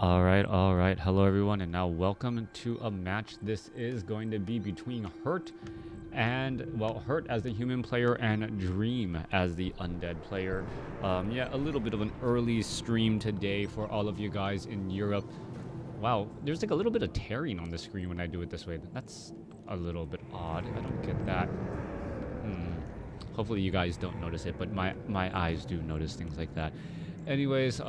All right. Hello, everyone, and now welcome to a match. This is going to be between Hurt and, well, Hurt as the human player and Dream as the undead player. Yeah, a little bit of an early stream today for all of you guys in Europe. Wow, there's like a little bit of tearing on the screen when I do it this way. That's a little bit odd. I don't get that. Hopefully you guys don't notice it, but my eyes do notice things like that. Anyways,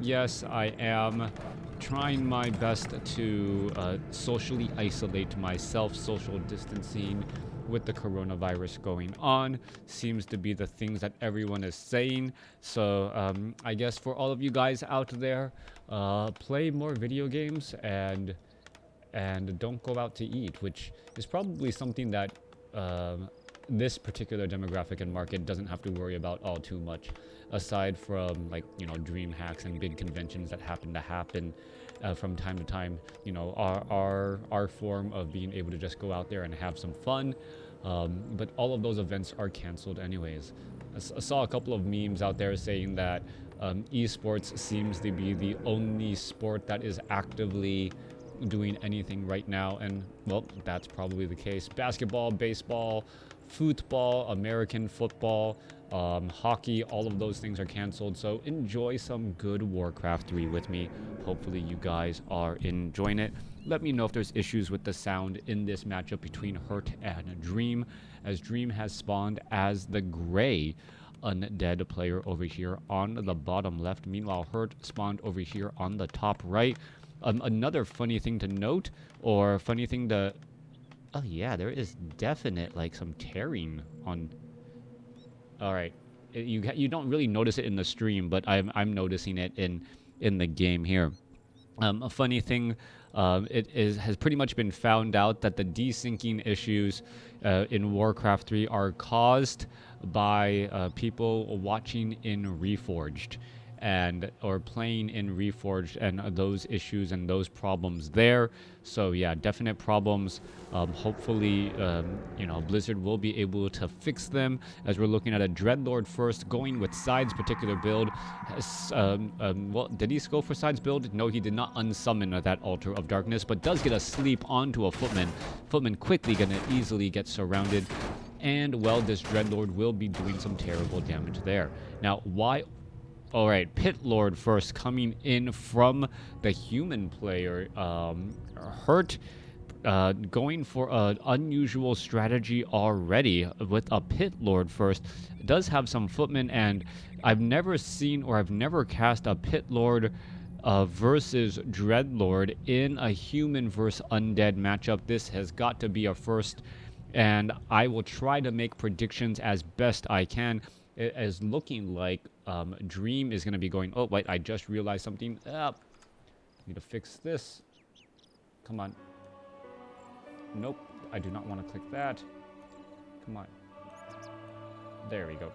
yes, I am trying my best to socially isolate myself. Social distancing with the coronavirus going on seems to be the things that everyone is saying. So I guess for all of you guys out there, play more video games and don't go out to eat, which is probably something that this particular demographic and market doesn't have to worry about all too much, aside from, like, you know, dream hacks and big conventions that happen from time to time. You know, our form of being able to just go out there and have some fun, but all of those events are canceled anyways. I saw a couple of memes out there saying that esports seems to be the only sport that is actively doing anything right now, and well, that's probably the case. Basketball, baseball, football, American football, hockey, all of those things are canceled. So enjoy some good WarCraft 3 with me. Hopefully you guys are enjoying it. Let me know if there's issues with the sound in this matchup between Hurt and Dream, as Dream has spawned as the gray undead player over here on the bottom left. Meanwhile, Hurt spawned over here on the top right. Another funny thing to note, or funny thing to... Oh yeah, there is definite, like, some tearing on... Alright. You don't really notice it in the stream, but I'm noticing it in the game here. A funny thing, has pretty much been found out that the desyncing issues in WarCraft 3 are caused by people watching in Reforged or playing in Reforged, and those issues and those problems there. So yeah, definite problems. Hopefully, you know, Blizzard will be able to fix them, as we're looking at a Dreadlord first, going with Side's particular build. Well, did he go for Side's build? No, he did not unsummon that Altar of Darkness, but does get a sleep onto a Footman. Footman quickly gonna easily get surrounded, and well, this Dreadlord will be doing some terrible damage there. Now, why... Alright, Pitlord first coming in from the human player. Hurt going for an unusual strategy already with a Pitlord first. Does have some footmen, and I've never seen, or I've never cast a Pitlord versus Dreadlord in a human versus undead matchup. This has got to be a first, and I will try to make predictions as best I can. It is looking like Dream is going to be going... Oh, wait, I just realized something. Need to fix this. Come on. Nope, I do not want to click that. Come on. There we go.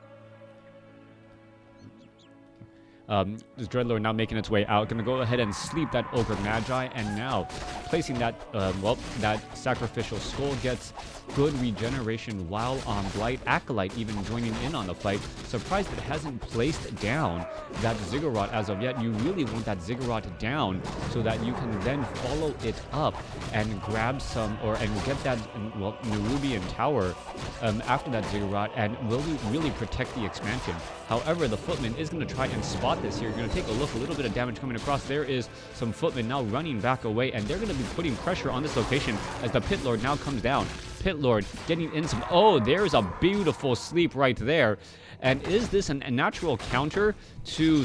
This Dreadlord now making its way out. Gonna go ahead and sleep that Ogre Magi, and now placing that, well, that sacrificial skull gets good regeneration while on Blight. Acolyte even joining in on the fight. Surprised it hasn't placed down that Ziggurat as of yet. You really want that Ziggurat down so that you can then follow it up and grab some, and get that, well, Nerubian Tower after that Ziggurat, and will really protect the expansion. However, the Footman is going to try and spot this here. You're going to take a look, a little bit of damage coming across. There is some Footmen now running back away, and they're going to be putting pressure on this location as the Pitlord now comes down. Pitlord getting in some... Oh, there's a beautiful sleep right there. And is this a natural counter to...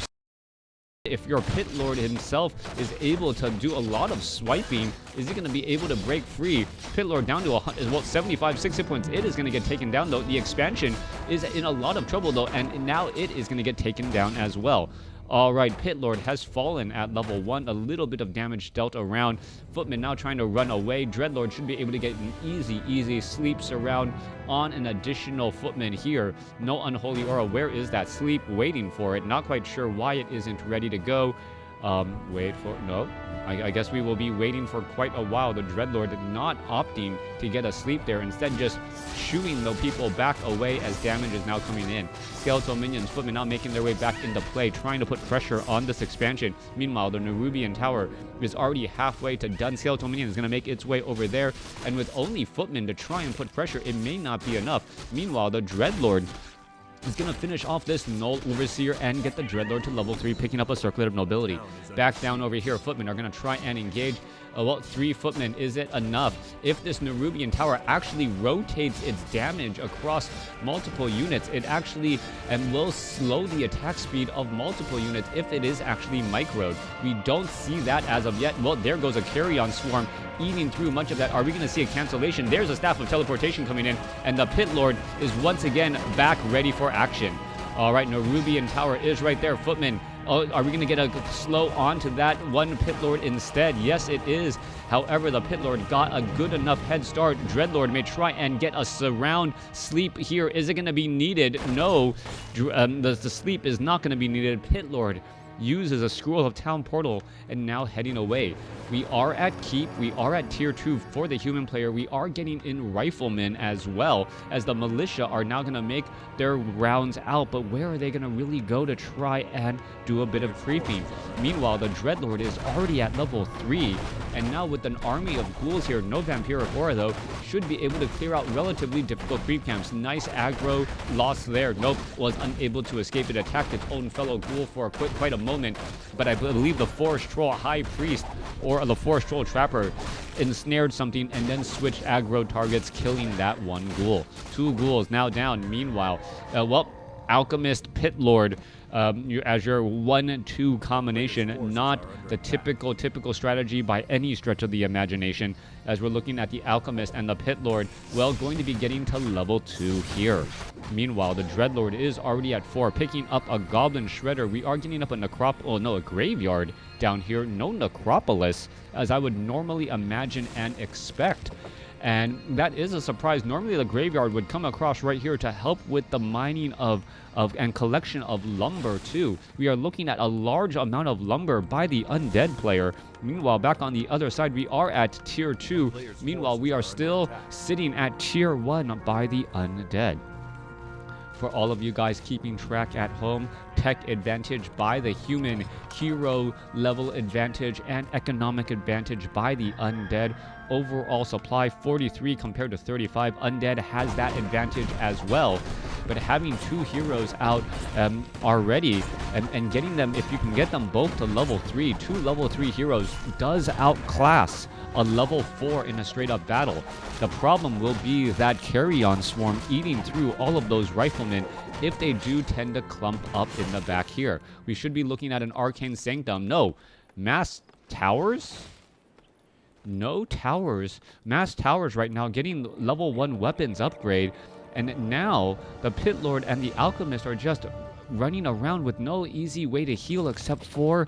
If your Pitlord himself is able to do a lot of swiping, is he going to be able to break free? Pitlord down to 75, 6 hit points. It is going to get taken down, though. The expansion is in a lot of trouble, though, and now it is going to get taken down as well. All right, Pitlord has fallen at level 1. A little bit of damage dealt around. Footman now trying to run away. Dreadlord should be able to get an easy sleep surround on an additional Footman here. No Unholy Aura. Where is that sleep? Waiting for it. Not quite sure why it isn't ready to go. Wait for, no. I guess we will be waiting for quite a while. The Dreadlord not opting to get a sleep there, instead just shooing the people back away as damage is now coming in. Skeletal minions, Footmen now making their way back into play, trying to put pressure on this expansion. Meanwhile, the Nerubian Tower is already halfway to done. Skeletal minion is going to make its way over there, and with only Footmen to try and put pressure, it may not be enough. Meanwhile, the Dreadlord is going to finish off this Null Overseer and get the Dreadlord to level 3, picking up a Circlet of Nobility. Back down over here, Footmen are going to try and engage. Well, 3 Footmen, is it enough? If this Nerubian Tower actually rotates its damage across multiple units, it actually will slow the attack speed of multiple units if it is actually microed. We don't see that as of yet. Well, there goes a Carrion Swarm eating through much of that. Are we going to see a cancellation? There's a Staff of Teleportation coming in, and the Pitlord is once again back ready for action. All right, Nerubian Tower is right there. Footmen, oh, are we going to get a slow on to that one Pitlord instead? Yes, it is. However, the Pitlord got a good enough head start. Dreadlord may try and get a surround sleep here. Is it going to be needed? No, the sleep is not going to be needed. Pitlord uses a Scroll of Town Portal and now heading away. We are at Keep. We are at Tier 2 for the human player. We are getting in Riflemen as well, as the Militia are now going to make their rounds out. But where are they going to really go to try and do a bit of creeping? Meanwhile, the Dreadlord is already at level 3. And now with an army of ghouls here, no Vampiric Aura though, should be able to clear out relatively difficult creep camps. Nice aggro loss there. Nope, was unable to escape. It attacked its own fellow ghoul for quite a moment. But I believe the Forest Troll High Priest or the Forest Troll Trapper ensnared something and then switched aggro targets, killing that one ghoul. 2 ghouls now down. Meanwhile, well, Alchemist Pitlord, as your 1-2 combination, not the typical strategy by any stretch of the imagination, as we're looking at the Alchemist and the Pitlord, well, going to be getting to level 2 here. Meanwhile, the Dreadlord is already at 4, picking up a Goblin Shredder. We are getting up a graveyard down here, no Necropolis, as I would normally imagine and expect. And that is a surprise. Normally the graveyard would come across right here to help with the mining of and collection of lumber too. We are looking at a large amount of lumber by the Undead player. Meanwhile, back on the other side, we are at Tier 2. Meanwhile, we are still sitting at Tier 1 by the Undead. For all of you guys keeping track at home, tech advantage by the human, hero level advantage and economic advantage by the Undead. Overall supply 43 compared to 35. Undead has that advantage as well. But having 2 heroes out already and getting them, if you can get them both to level 3, 2 level 3 heroes does outclass a level 4 in a straight up battle. The problem will be that Carrion Swarm eating through all of those riflemen if they do tend to clump up in the back here. We should be looking at an Arcane Sanctum. No. Mass Towers? No towers. Mass Towers right now getting level 1 weapons upgrade. And now the Pitlord and the Alchemist are just running around with no easy way to heal except for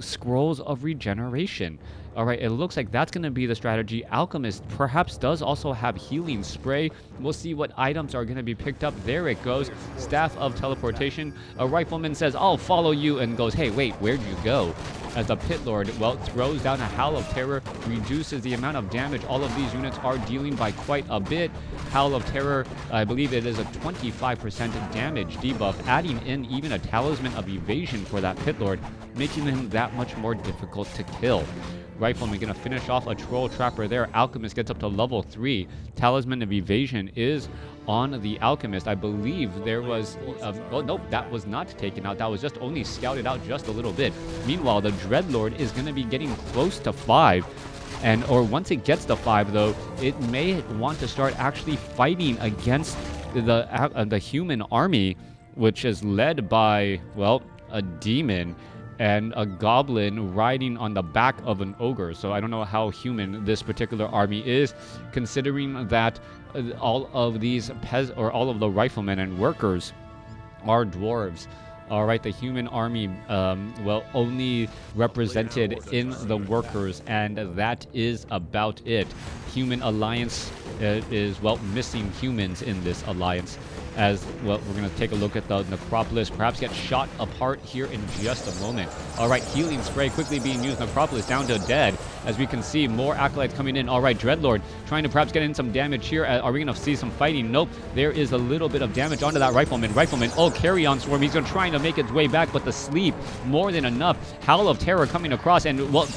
Scrolls of Regeneration. Alright, it looks like that's going to be the strategy. Alchemist perhaps does also have Healing Spray. We'll see what items are going to be picked up. There it goes. Staff of Teleportation. A Rifleman says, I'll follow you, and goes, hey, wait, where'd you go? As the Pitlord, well, throws down a Howl of Terror, reduces the amount of damage all of these units are dealing by quite a bit. Howl of Terror, I believe it is a 25% damage debuff, adding in even a Talisman of Evasion for that Pitlord, making him that much more difficult to kill. Rifleman going to finish off a Troll Trapper there. Alchemist gets up to level 3. Talisman of Evasion is on the Alchemist. I believe there was... well, nope, that was not taken out. That was just only scouted out just a little bit. Meanwhile, the Dreadlord is going to be getting close to 5. Or once it gets to 5, though, it may want to start actually fighting against the human army, which is led by, well, a demon and a goblin riding on the back of an ogre. So I don't know how human this particular army is, considering that all of these all of the riflemen and workers are dwarves. All right, the human army, well, only represented in the workers, and that is about it. Human alliance is, well, missing humans in this alliance. as well. We're going to take a look at the Necropolis, perhaps get shot apart here in just a moment. All right, healing spray quickly being used. Necropolis down to dead. As we can see, more acolytes coming in. All right, Dreadlord trying to perhaps get in some damage here. Are we going to see some fighting? Nope. There is a little bit of damage onto that Rifleman. Oh, Carrion Swarm. He's trying to make its way back, but the sleep, more than enough. Howl of Terror coming across and, well,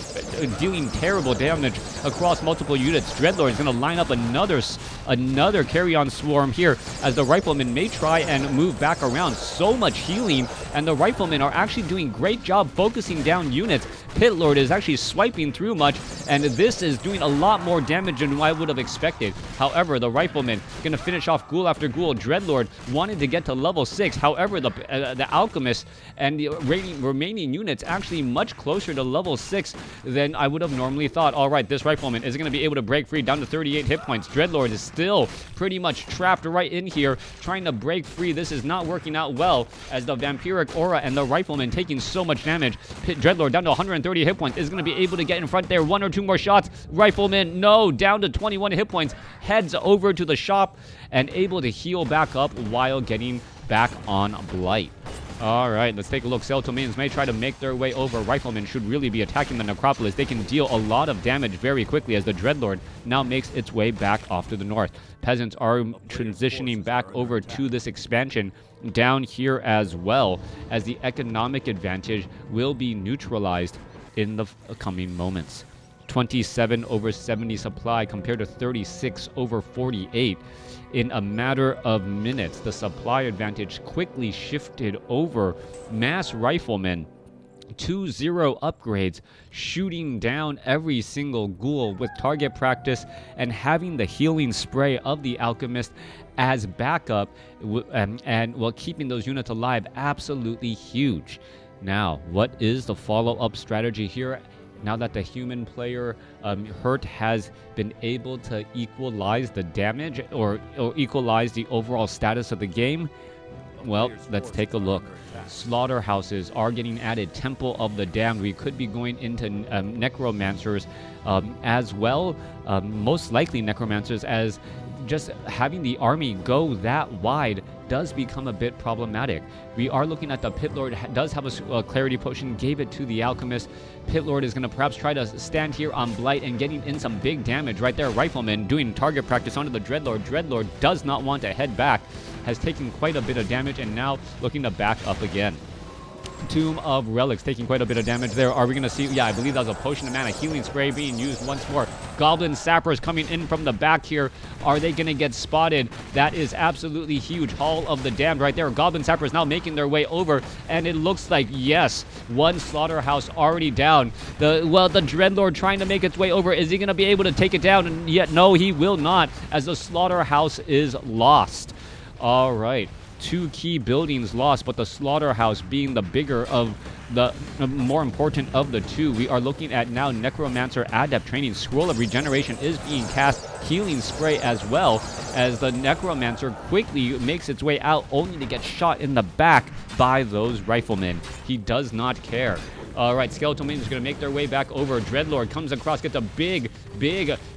dealing terrible damage across multiple units. Dreadlord is going to line up another Carrion Swarm here, as the Riflemen may try and move back around. So much healing, and the Riflemen are actually doing great job focusing down units. Pitlord is actually swiping through much, and this is doing a lot more damage than I would have expected. However, the Rifleman going to finish off ghoul after ghoul. Dreadlord wanted to get to level 6. However, the Alchemist and the remaining units actually much closer to level 6 than I would have normally thought. All right, this Rifleman is going to be able to break free down to 38 hit points. Dreadlord is still pretty much trapped right in here, trying to break free. This is not working out well, as the Vampiric Aura and the Rifleman taking so much damage. Dreadlord down to 130 hit points is going to be able to get in front there. 1 or 2 more shots. Rifleman, no, down to 21 hit points. Heads over to the shop and able to heal back up while getting back on Blight. All right, let's take a look. Skeletal Minions may try to make their way over. Riflemen should really be attacking the Necropolis. They can deal a lot of damage very quickly, as the Dreadlord now makes its way back off to the north. Peasants are transitioning back over to this expansion down here as well, as the economic advantage will be neutralized in the coming moments. 27 over 70 supply compared to 36 over 48. In a matter of minutes, the supply advantage quickly shifted over. Mass Riflemen, 2-0 upgrades, shooting down every single ghoul with target practice and having the healing spray of the Alchemist as backup, and while keeping those units alive, absolutely huge. Now, what is the follow-up strategy here? Now that the human player Hurt has been able to equalize the damage or equalize the overall status of the game, well, let's take a look. Slaughterhouses are getting added. Temple of the Damned. We could be going into necromancers as well. Most likely necromancers, as just having the army go that wide does become a bit problematic. We are looking at the Pitlord does have a clarity potion, gave it to the Alchemist. Pitlord is going to perhaps try to stand here on Blight and getting in some big damage right there. Rifleman doing target practice onto the Dreadlord. Dreadlord does not want to head back, has taken quite a bit of damage, and now looking to back up again. Tomb of Relics taking quite a bit of damage there. Are we going to see? Yeah, I believe that was a potion of mana. Healing spray being used once more. Goblin Sappers coming in from the back here. Are they going to get spotted? That is absolutely huge. Hall of the Damned right there. Goblin Sappers now making their way over, and it looks like, yes, one slaughterhouse already down. The Dreadlord trying to make its way over. Is he going to be able to take it down? And yet, no, he will not, as the slaughterhouse is lost. All right. 2 key buildings lost, but the slaughterhouse being the bigger of the more important of the 2. We are looking at now Necromancer Adept training. Scroll of Regeneration is being cast. Healing spray as well, as the Necromancer quickly makes its way out, only to get shot in the back by those Riflemen. He does not care. All right, Skeletal Minions are going to make their way back over. Dreadlord comes across, gets a big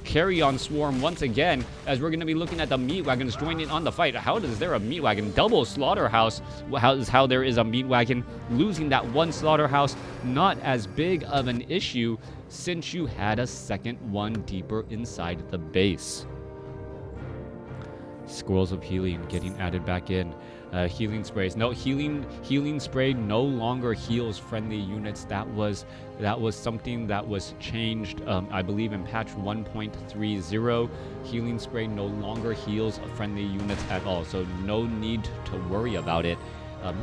carry-on swarm once again, as we're going to be looking at the meat wagons joining on the fight. How is there a meat wagon? Double slaughterhouse. How there is a meat wagon. Losing that one slaughterhouse, not as big of an issue, since you had a second one deeper inside the base. Scrolls of Healing getting added back in. Healing sprays. No, healing spray no longer heals friendly units. That was something that was changed, I believe, in patch 1.30. Healing spray no longer heals friendly units at all, so no need to worry about it.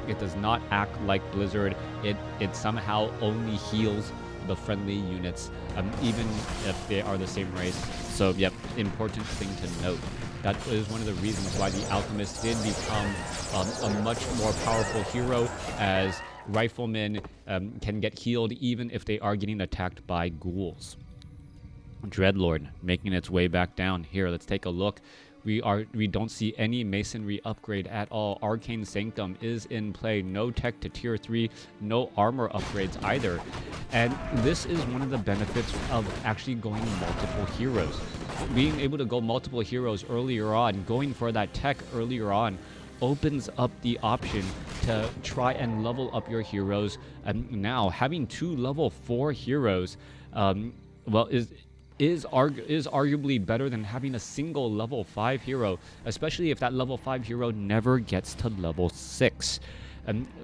It does not act like Blizzard. It somehow only heals the friendly units, even if they are the same race. So, yep, important thing to note. That is one of the reasons why the Alchemist did become a much more powerful hero, as Riflemen can get healed even if they are getting attacked by ghouls. Dreadlord making its way back down here. Let's take a look. We don't see any masonry upgrade at all. Arcane Sanctum is in play. No tech to tier 3, no armor upgrades either. And this is one of the benefits of actually going multiple heroes. Being able to go multiple heroes earlier on, going for that tech earlier on, opens up the option to try and level up your heroes. And now having 2 level 4 heroes, well, is arguably better than having a single level 5 hero, especially if that level 5 hero never gets to level 6.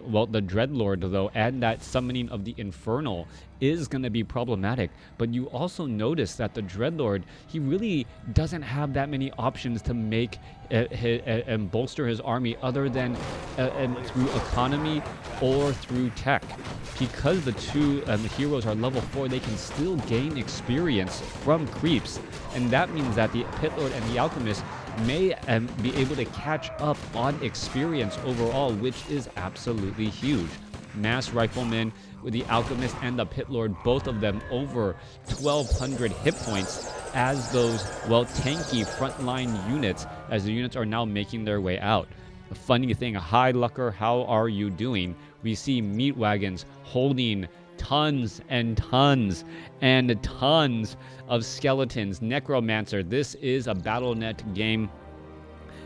Well, the Dreadlord, though, and that summoning of the Infernal is going to be problematic. But you also notice that the Dreadlord, he really doesn't have that many options to make and bolster his army other than through economy or through tech. Because the 2 heroes are level 4, they can still gain experience from creeps. And that means that the Pitlord and the Alchemist may be able to catch up on experience overall, which is absolutely huge. Mass Rifleman with the Alchemist and the Pitlord, both of them over 1,200 hit points as those, well, tanky frontline units, as the units are now making their way out. A funny thing, hi Lucker, how are you doing? We see meat wagons holding tons and tons and tons of skeletons. Necromancer, this is a Battle.net game.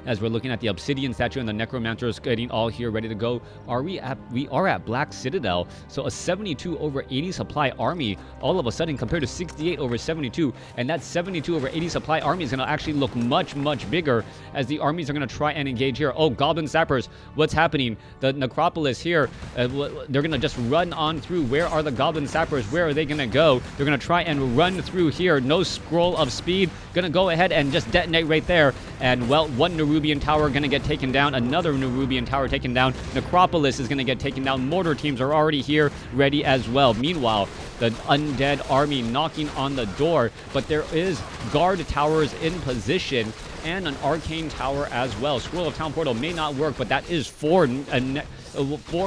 As we're looking at the Obsidian statue and the Necromancers getting all here ready to go. We are at Black Citadel, so a 72 over 80 supply army all of a sudden compared to 68 over 72, and that 72 over 80 supply army is going to actually look much, much bigger as the armies are going to try and engage here. Oh, Goblin Sappers, what's happening? The Necropolis here, they're going to just run on through. Where are the Goblin Sappers? Where are they going to go? They're going to try and run through here. No scroll of speed. Going to go ahead and just detonate right there. And, well, one Nerubian tower going to get taken down. Another Nerubian tower taken down. Necropolis is going to get taken down. Mortar teams are already here, ready as well. Meanwhile, the Undead army knocking on the door. But there is guard towers in position and an arcane tower as well. Scroll of Town Portal may not work, but that is 4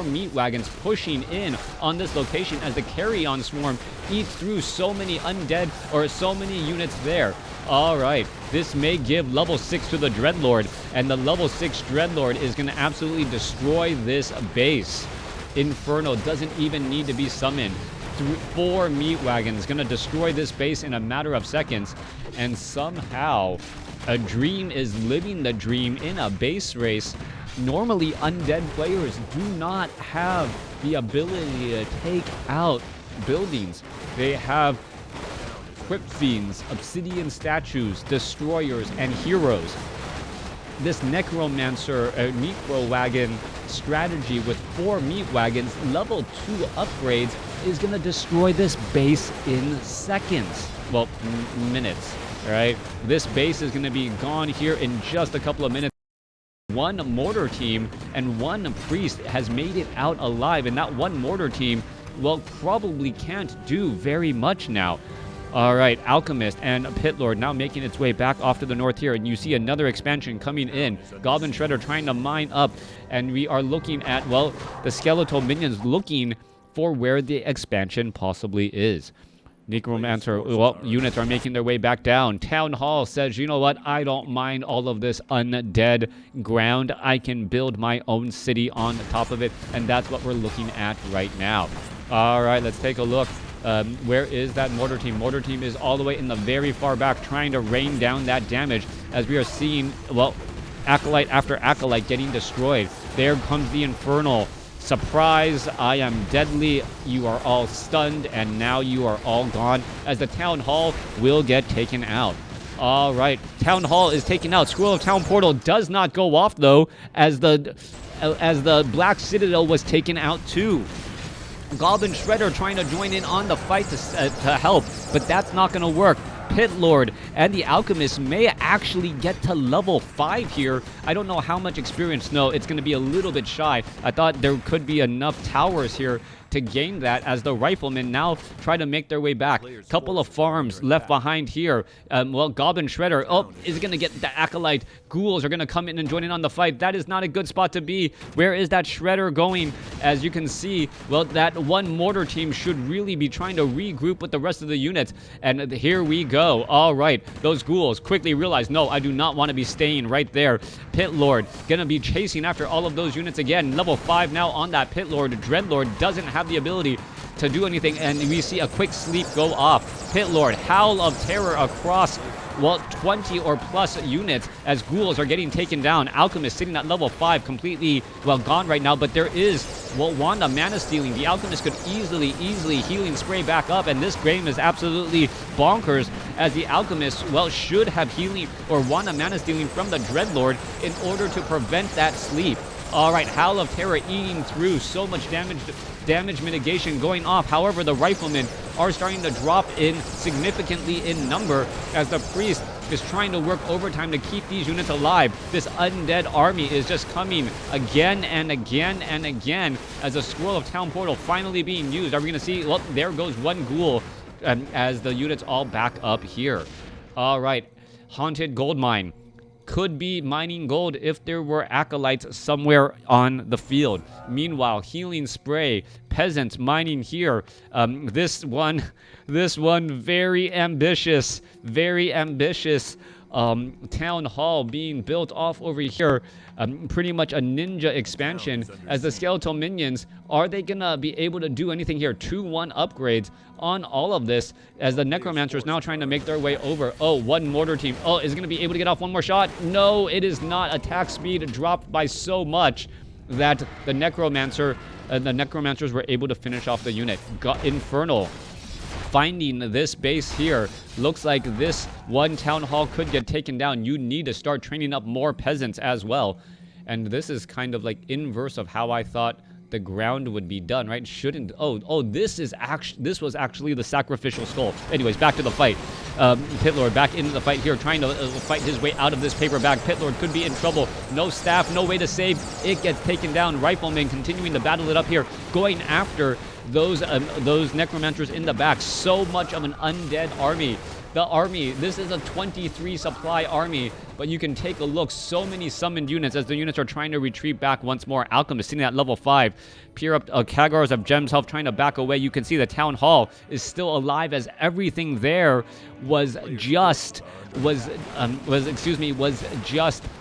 meat wagons pushing in on this location as the Carrion Swarm eats through so many undead or so many units there. All right, this may give level 6 to the Dreadlord, and the level 6 Dreadlord is going to absolutely destroy this base. Infernal doesn't even need to be summoned. 4 meat wagons going to destroy this base in a matter of seconds, and somehow a dream is living the dream in a base race. Normally, undead players do not have the ability to take out buildings. They have Crypt Fiends, Obsidian statues, Destroyers, and Heroes. This Necromancer Necro Wagon strategy with 4 meat wagons, level 2 upgrades, is going to destroy this base in seconds. Well, minutes, right? This base is going to be gone here in just a couple of minutes. 1 mortar team and 1 priest has made it out alive, and that 1 mortar team, well, probably can't do very much now. All right, Alchemist and Pitlord now making its way back off to the north here, and you see another expansion coming in. Goblin Shredder trying to mine up, and we are looking at, well, the skeletal minions looking for where the expansion possibly is. Necromancer, well, units are making their way back down. Town Hall says, you know what, I don't mind all of this undead ground. I can build my own city on top of it, and that's what we're looking at right now. All right, let's take a look. Where is that mortar team? Mortar team is all the way in the very far back trying to rain down that damage as we are seeing, well, Acolyte after Acolyte getting destroyed. There comes the Infernal. Surprise, I am deadly. You are all stunned, and now you are all gone as the Town Hall will get taken out. All right, Town Hall is taken out. Scroll of Town Portal does not go off, though, as the Black Citadel was taken out, too. Goblin Shredder trying to join in on the fight to help, but that's not going to work. Pitlord and the Alchemist may actually get to level 5 here. I don't know how much experience. No, it's going to be a little bit shy. I thought there could be enough towers here to gain that as the Riflemen now try to make their way back. Couple of farms left behind here. Well, Goblin Shredder, oh, is going to get the Acolyte. Ghouls are going to come in and join in on the fight. That is not a good spot to be. Where is that Shredder going? As you can see, well, that 1 mortar team should really be trying to regroup with the rest of the units. And here we go. All right, those ghouls quickly realize, no, I do not want to be staying right there. Pitlord going to be chasing after all of those units again. Level 5 now on that Pitlord. Dreadlord doesn't have the ability to do anything, and we see a quick sleep go off. Pitlord, Howl of Terror across, well, 20 or plus units as ghouls are getting taken down. Alchemist sitting at level 5, completely, well, gone right now, but there is, well, Wanda mana stealing. The Alchemist could easily healing spray back up, and this game is absolutely bonkers as the Alchemist, well, should have healing or Wanda mana stealing from the Dreadlord in order to prevent that sleep. All right, Howl of Terror eating through, so much damage mitigation going off. However, the Riflemen are starting to drop in significantly in number as the Priest is trying to work overtime to keep these units alive. This Undead army is just coming again and again and again as a Scroll of Town Portal finally being used. Are we going to see? Well, there goes one ghoul as the units all back up here. All right, Haunted Gold Mine. Could be mining gold if there were acolytes somewhere on the field. Meanwhile, healing spray, peasants mining here. This one very ambitious town hall being built off over here. Pretty much a ninja expansion as the skeletal minions. Are they gonna be able to do anything here? 2-1 upgrades on all of this as the necromancer is now trying to make their way over. Oh, one mortar team. Oh, is it gonna be able to get off one more shot? No, it is not. Attack speed dropped by so much that the necromancers were able to finish off the unit. Infernal finding this base here. Looks like this one town hall could get taken down. You need to start training up more peasants as well. And this is kind of like inverse of how I thought the ground would be done, right? This was actually the sacrificial skull. Anyways, back to the fight. Pitlord back into the fight here, trying to fight his way out of this paper bag. Pitlord could be in trouble. No staff, no way to save. It gets taken down. Riflemen continuing to battle it up here, going after those necromancers in the back. So much of an undead army. The army, this is a 23 supply army, but you can take a look. So many summoned units as the units are trying to retreat back once more. Alchemist sitting at level 5. Peer up Kagars of Gems Health trying to back away. You can see the town hall is still alive as everything there was just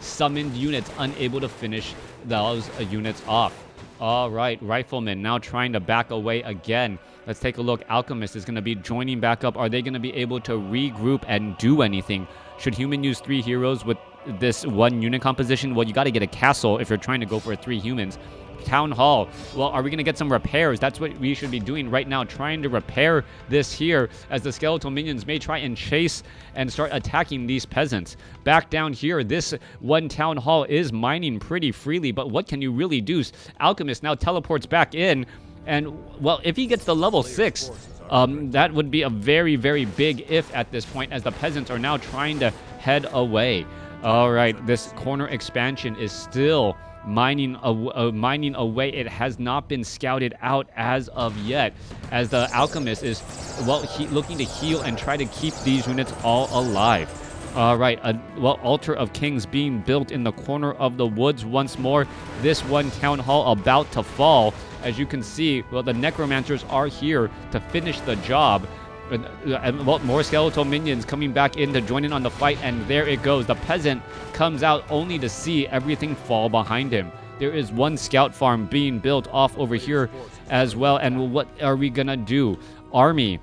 summoned units unable to finish those units off. All right, Riflemen now trying to back away again. Let's take a look. Alchemist is going to be joining back up. Are they going to be able to regroup and do anything? Should human use 3 heroes with this one unit composition? Well, you got to get a castle if you're trying to go for 3 humans. Town hall. Well, are we going to get some repairs? That's what we should be doing right now, trying to repair this here as the skeletal minions may try and chase and start attacking these peasants. Back down here, this one town hall is mining pretty freely, but what can you really do? Alchemist now teleports back in. And, well, if he gets the level 6, that would be a very, very big if at this point, as the peasants are now trying to head away. All right, this corner expansion is still mining away. It has not been scouted out as of yet, as the Alchemist is, well, looking to heal and try to keep these units all alive. All right, Altar of Kings being built in the corner of the woods once more. This one town hall about to fall. As you can see, well, the necromancers are here to finish the job. And well, more skeletal minions coming back in to join in on the fight, and there it goes. The peasant comes out only to see everything fall behind him. There is one scout farm being built off over here as well. And what are we gonna do? Army.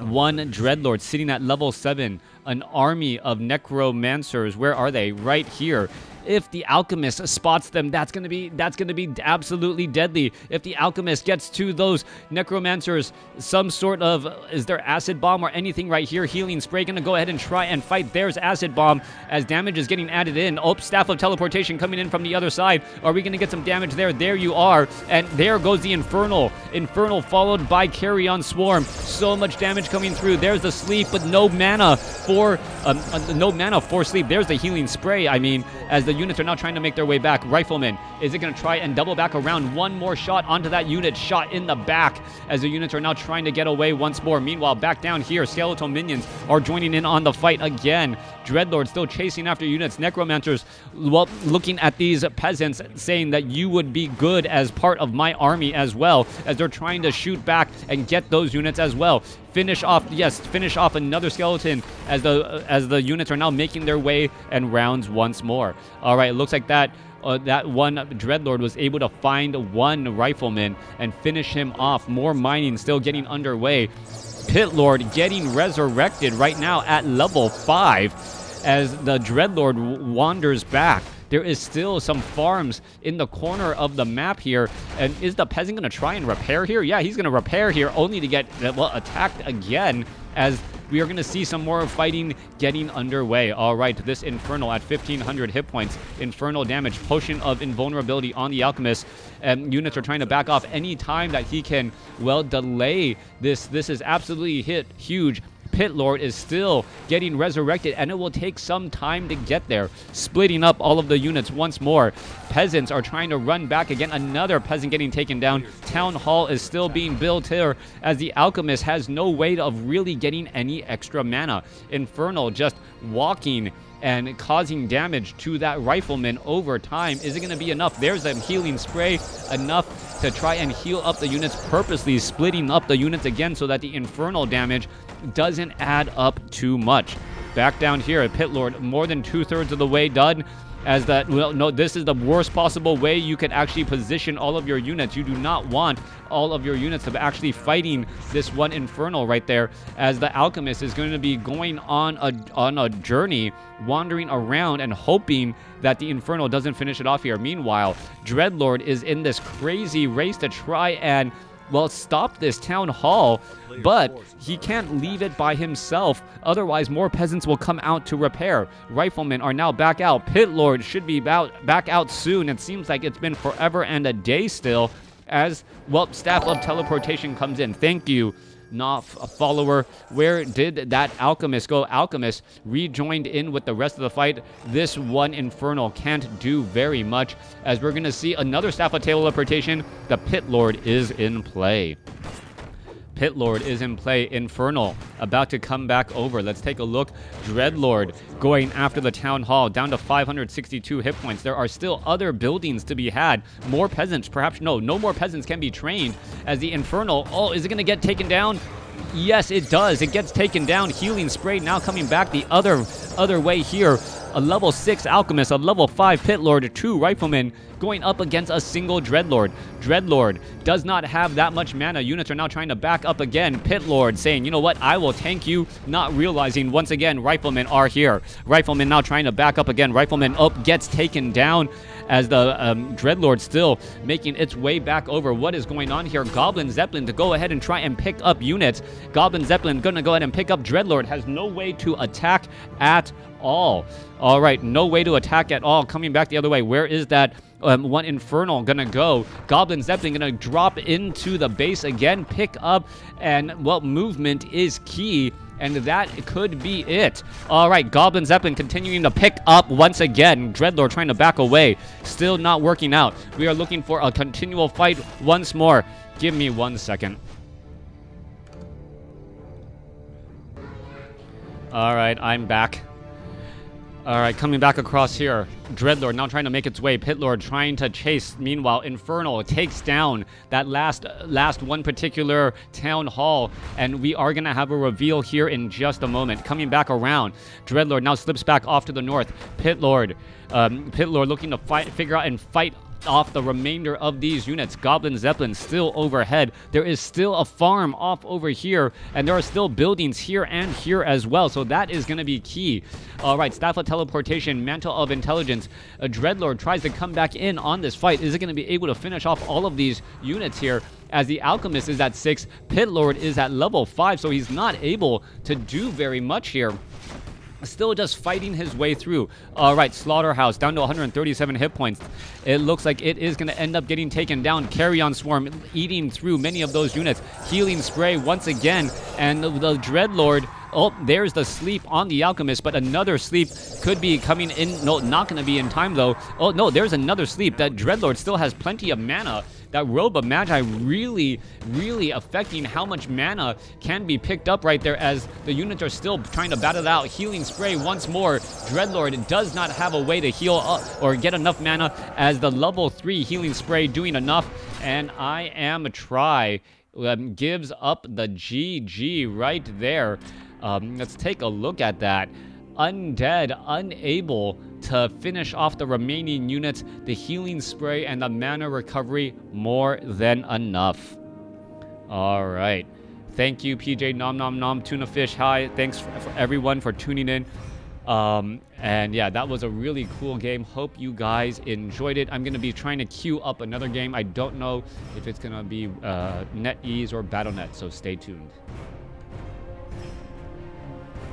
One Dreadlord sitting at level 7. An army of necromancers. Where are they? Right here. If the Alchemist spots them, that's gonna be absolutely deadly. If the Alchemist gets to those necromancers, some sort of, is there acid bomb or anything right here? Healing spray gonna go ahead and try and fight. There's acid bomb as damage is getting added in. Oh, staff of teleportation coming in from the other side. Are we gonna get some damage there? There you are. And there goes the Infernal. Infernal followed by Carrion Swarm. So much damage coming through. There's the sleep, but no mana for sleep. There's the healing spray. I mean, as the units are now trying to make their way back. Rifleman, is it going to try and double back around? One more shot onto that unit, shot in the back as the units are now trying to get away once more. Meanwhile, back down here, skeletal minions are joining in on the fight again. Dreadlord still chasing after units. Necromancers, well, looking at these peasants, saying that you would be good as part of my army as well, as they're trying to shoot back and get those units as well. Finish off another skeleton as the units are now making their way and rounds once more. All right, it looks like that. that one Dreadlord was able to find one Rifleman and finish him off. More mining still getting underway. Pitlord getting resurrected right now at level 5 as the Dreadlord wanders back. There is still some farms in the corner of the map here. And is the peasant going to try and repair here? Yeah, he's going to repair here only to get attacked again, as we are going to see some more fighting getting underway. All right, this Infernal at 1,500 hit points. Infernal damage, potion of invulnerability on the Alchemist. And units are trying to back off any time that he can, well, delay this. This is absolutely huge. Pitlord is still getting resurrected, and it will take some time to get there. Splitting up all of the units once more. Peasants are trying to run back again. Another peasant getting taken down. Town Hall is still being built here, as the Alchemist has no way of really getting any extra mana. Infernal just walking and causing damage to that Rifleman over time. Is it going to be enough? There's a healing spray, enough to try and heal up the units, purposely splitting up the units again so that the Infernal damage doesn't add up too much. Back down here at Pitlord, more than 2/3 of the way done, as that, well, no, this is the worst possible way you could actually position all of your units. You do not want all of your units to be actually fighting this one Infernal right there, as the Alchemist is going to be going on a journey, wandering around and hoping that the Infernal doesn't finish it off here. Meanwhile, Dreadlord is in this crazy race to try and, well, stop this town hall, but he can't leave it by himself. Otherwise, more peasants will come out to repair. Riflemen are now back out. Pitlord should be back out soon. It seems like it's been forever and a day still, as, well, Staff of Teleportation comes in. Thank you, not a follower. Where did that Alchemist go? Alchemist rejoined in with the rest of the fight. This one Infernal can't do very much, as we're going to see another Staff of Teleportation. The Pitlord is in play. Pitlord is in play. Infernal about to come back over. Let's take a look. Dreadlord going after the town hall, down to 562 hit points. There are still other buildings to be had. More peasants, perhaps. No more peasants can be trained, as the Infernal, oh, is it going to get taken down? Yes, it does. It gets taken down. Healing spray now coming back the other way here. A level 6 Alchemist, a level 5 Pitlord, 2 Riflemen going up against a single Dreadlord. Dreadlord does not have that much mana. Units are now trying to back up again. Pitlord saying, you know what, I will tank you, not realizing once again Riflemen are here. Riflemen now trying to back up again. Rifleman gets taken down, as the Dreadlord still making its way back over. What is going on here? Goblin Zeppelin to go ahead and try and pick up units. Goblin Zeppelin gonna go ahead and pick up Dreadlord. Has no way to attack at all. All right, no way to attack at all. Coming back the other way. Where is that one Infernal gonna go? Goblin Zeppelin gonna drop into the base again, pick up, and, well, movement is key, and that could be it. All right, Goblin Zeppelin continuing to pick up once again. Dreadlord trying to back away. Still not working out. We are looking for a continual fight once more. Give me 1 second. All right, I'm back. All right, coming back across here. Dreadlord now trying to make its way. Pitlord trying to chase. Meanwhile, Infernal takes down that last one particular town hall, and we are going to have a reveal here in just a moment. Coming back around, Dreadlord now slips back off to the north. Pitlord looking to figure out and fight off the remainder of these units. Goblin Zeppelin still overhead. There is still a farm off over here, and there are still buildings here and here as well, so that is going to be key. All right, Staff of Teleportation, Mantle of Intelligence. A Dreadlord tries to come back in on this fight. Is it going to be able to finish off all of these units here, as the Alchemist is at 6, Pitlord is at level 5, so he's not able to do very much here. Still just fighting his way through. All right, Slaughterhouse down to 137 hit points. It looks like it is going to end up getting taken down. Carrion Swarm eating through many of those units. Healing Spray once again, and the Dreadlord, oh, there's the sleep on the Alchemist, but another sleep could be coming in. No, not going to be in time, though. Oh, no, there's another sleep. That Dreadlord still has plenty of mana. That Robe of Magi really, really affecting how much mana can be picked up right there, as the units are still trying to battle it out. Healing Spray once more. Dreadlord does not have a way to heal up or get enough mana, as the level 3 Healing Spray doing enough. And I am a try. Gives up the GG right there. Let's take a look at that. Undead unable to finish off the remaining units. The healing spray and the mana recovery more than enough. All right. Thank you, PJ Nom Nom Nom Tuna Fish. Hi. Thanks for everyone for tuning in. And yeah, that was a really cool game. Hope you guys enjoyed it. I'm going to be trying to queue up another game. I don't know if it's going to be NetEase or BattleNet, so stay tuned.